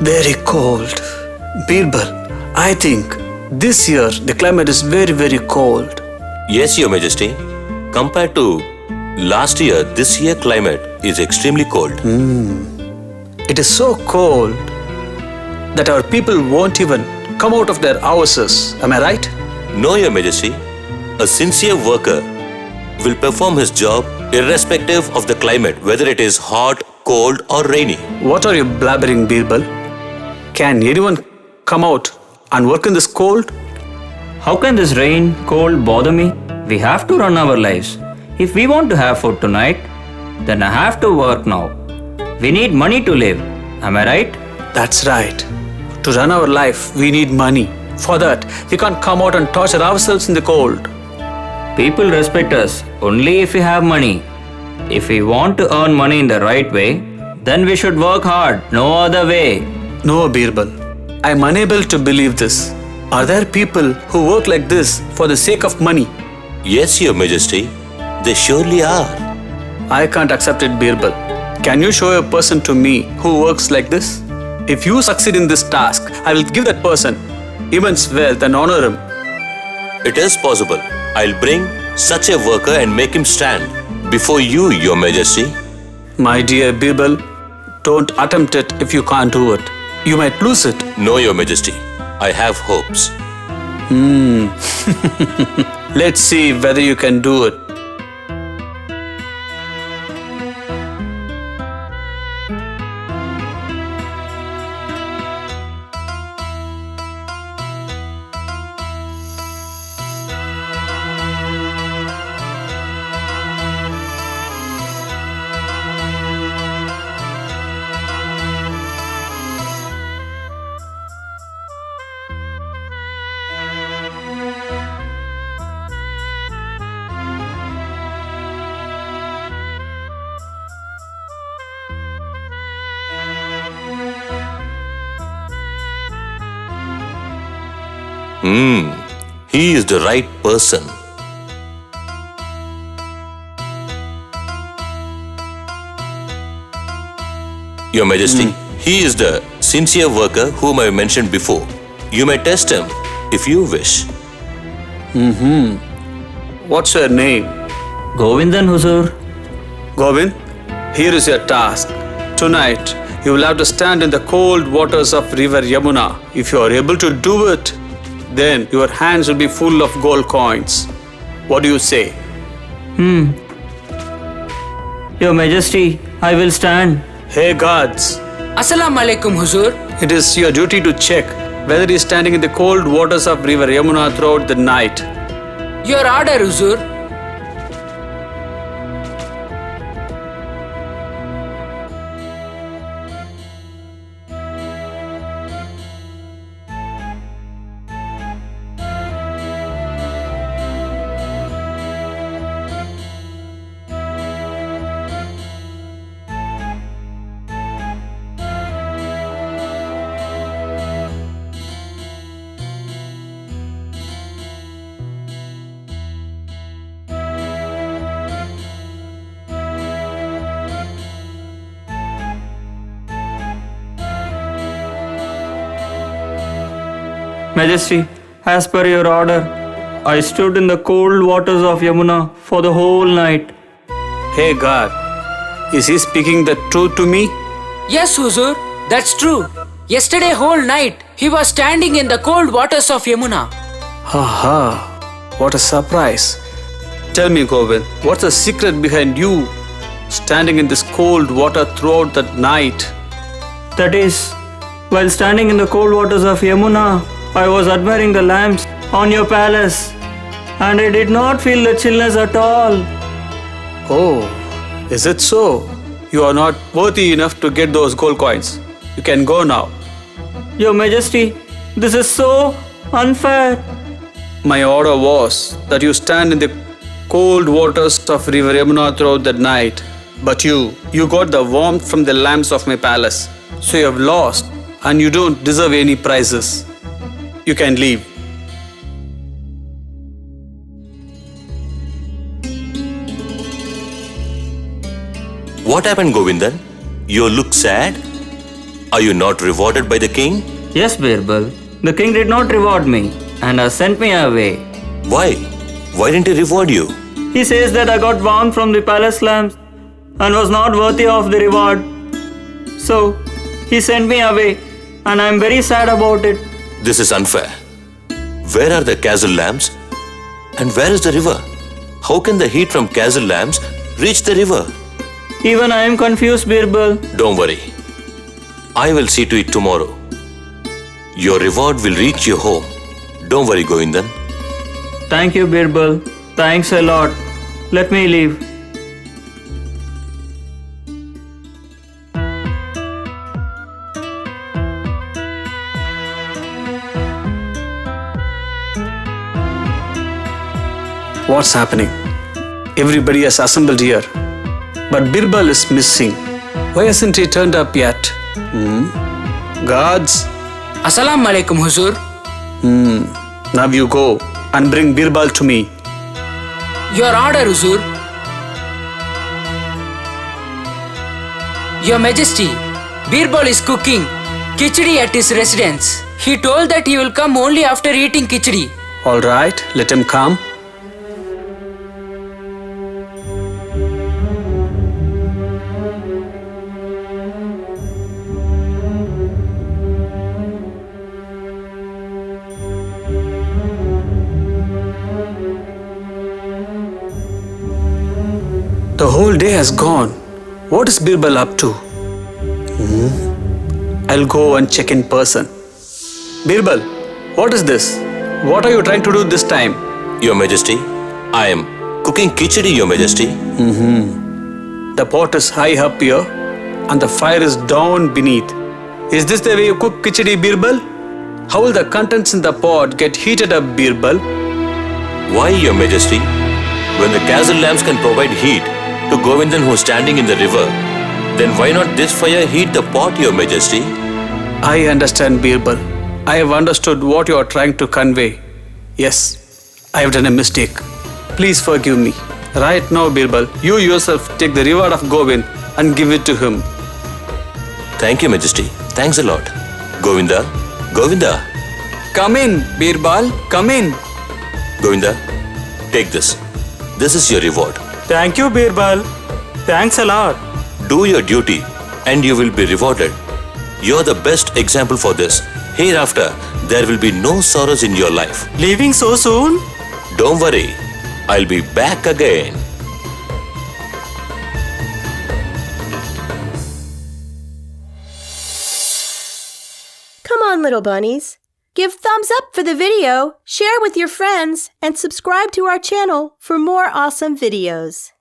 Very cold. Birbal, I think this year the climate is very, very cold. Yes, Your Majesty. Compared to last year, this year climate is extremely cold. It is so cold that our people won't even come out of their houses. Am I right? No, Your Majesty. A sincere worker will perform his job irrespective of the climate, whether it is hot, cold or rainy. What are you blabbering, Birbal? Can anyone come out and work in this cold? How can this rain, cold bother me? We have to run our lives. If we want to have food tonight, then I have to work now. We need money to live. Am I right? That's right. To run our life, we need money. For that, we can't come out and torture ourselves in the cold. People respect us only if we have money. If we want to earn money in the right way, then we should work hard, no other way. No, Birbal. I'm unable to believe this. Are there people who work like this for the sake of money? Yes, Your Majesty. They surely are. I can't accept it, Birbal. Can you show a person to me who works like this? If you succeed in this task, I will give that person immense wealth and honor him. It is possible. I'll bring such a worker and make him stand before you, Your Majesty. My dear Birbal, don't attempt it if you can't do it. You might lose it. No, Your Majesty. I have hopes. Let's see whether you can do it. He is the right person. Your Majesty, he is the sincere worker whom I mentioned before. You may test him if you wish. What's your name? Govindan, Huzur. Govind, here is your task. Tonight, you will have to stand in the cold waters of river Yamuna. If you are able to do it, then your hands will be full of gold coins. What do you say? Your Majesty, I will stand. Hey gods, Assalamu alaikum, Huzur. it is your duty to check whether he is standing in the cold waters of river Yamuna throughout the night. Your order, Huzur. Majesty, as per your order, I stood in the cold waters of Yamuna for the whole night. Hey God, is he speaking the truth to me? Yes, Huzur. That's true. Yesterday whole night, he was standing in the cold waters of Yamuna. Haha, what a surprise. Tell me, Govind, what's the secret behind you standing in this cold water throughout the night? That is, while standing in the cold waters of Yamuna, I was admiring the lamps on your palace and I did not feel the chillness at all. Oh, is it so? You are not worthy enough to get those gold coins. You can go now. Your Majesty, this is so unfair. My order was that you stand in the cold waters of river Yamuna throughout the night. But you got the warmth from the lamps of my palace. So you have lost and you don't deserve any prizes. You can leave. What happened, Govindan? You look sad? Are you not rewarded by the king? Yes, Birbal. The king did not reward me and has sent me away. Why? Why didn't he reward you? He says that I got warned from the palace lamps and was not worthy of the reward. So, he sent me away and I am very sad about it. This is unfair. Where are the castle lamps? And where is the river? How can the heat from castle lamps reach the river? Even I am confused, Birbal. Don't worry. I will see to it tomorrow. Your reward will reach you home. Don't worry, Govindan. Thank you, Birbal. Thanks a lot. Let me leave. What's happening? Everybody has assembled here. But Birbal is missing. Why hasn't he turned up yet? Guards, Assalamu alaikum, Huzur. now you go and bring Birbal to me. Your order, Huzur. Your Majesty, Birbal is cooking khichdi at his residence. He told that he will come only after eating khichdi. All right, let him come. The whole day has gone. What is Birbal up to? I'll go and check in person. Birbal, what is this? What are you trying to do this time? Your Majesty, I am cooking khichdi, Your Majesty. The pot is high up here and the fire is down beneath. Is this the way you cook khichdi, Birbal? How will the contents in the pot get heated up, Birbal? Why, Your Majesty? When the castle lamps can provide heat to Govindan who is standing in the river, then why not this fire heat the pot, Your Majesty? I understand, Birbal. I have understood what you are trying to convey. Yes, I have done a mistake. Please forgive me. Right now, Birbal, you yourself take the reward of Govind and give it to him. Thank you, Majesty. Thanks a lot. Govinda, Govinda, Come in, Birbal, come in. Govinda, take this. This is your reward. Thank you, Birbal. Thanks a lot. Do your duty and you will be rewarded. You are the best example for this. Hereafter, there will be no sorrows in your life. Leaving so soon? Don't worry, I'll be back again. Come on, little bunnies. Give thumbs up for the video, share with your friends, and subscribe to our channel for more awesome videos.